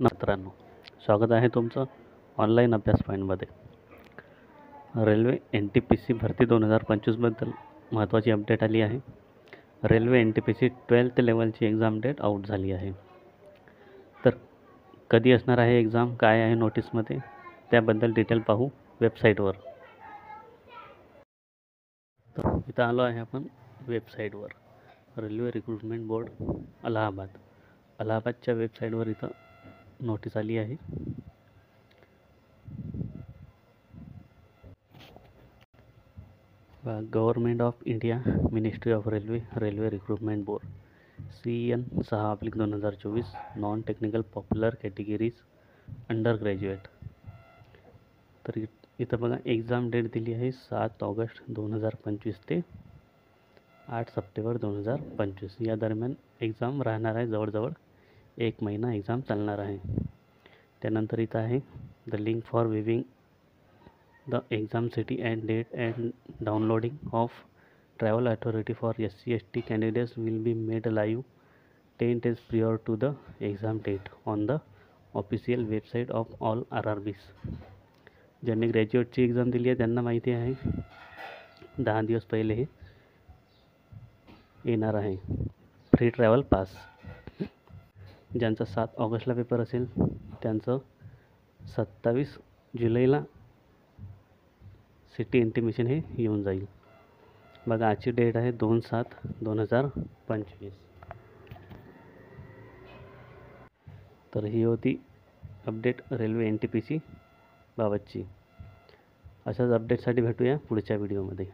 मित्रांनो, स्वागत आहे तुमचं ऑनलाईन अभ्यास पॉईंटमध्ये. रेल्वे NTPC भरती 2025बद्दल महत्त्वाची अपडेट आली आहे. रेल्वे NTPC 12th लेवलची एक्झाम डेट आऊट झाली आहे. तर कधी असणार आहे एक्झाम, काय आहे नोटीसमध्ये, त्याबद्दल डिटेल पाहू वेबसाईटवर. तर इथं आलो आहे आपण वेबसाईटवर. रेल्वे रिक्रुटमेंट बोर्ड अलाहाबादच्या वेबसाईटवर इथं नोटीस आली आहे. Government of India, ministry of railway recruitment board, CEN 6/2024, non technical popular categories under graduate. तर इथं बघा एक्झाम डेट दिली आहे 7 ऑगस्ट 2025 ते 8 सप्टेंबर 2025 या दरम्यान एक्झाम राहणार आहे. जवळजवळ 1 महिना एक्झाम चालणार आहे. त्यानंतर इथं आहे the link for viewing the exam city and date and downloading of travel authority for SC/ST candidates will be made live 10 days prior to the exam date on the official website of all RRBs. ज्यांनी ग्रॅज्युएटची exam दिली आहे त्यांना माहिती आहे 10 दिवस पहिले हे येणार आहे फ्री ट्रॅव्हल पास. ज्यांचा 7 ऑगस्टला पेपर असेल त्यांचं 27 जुलैला सिटी इंटिमेशन हे येऊन जाईल. बघा आजची डेट आहे 2/7/2025. तर ही होती अपडेट रेल्वे NTPC बाबतची. अशाच अपडेटसाठी भेटूया पुढच्या व्हिडिओमध्ये.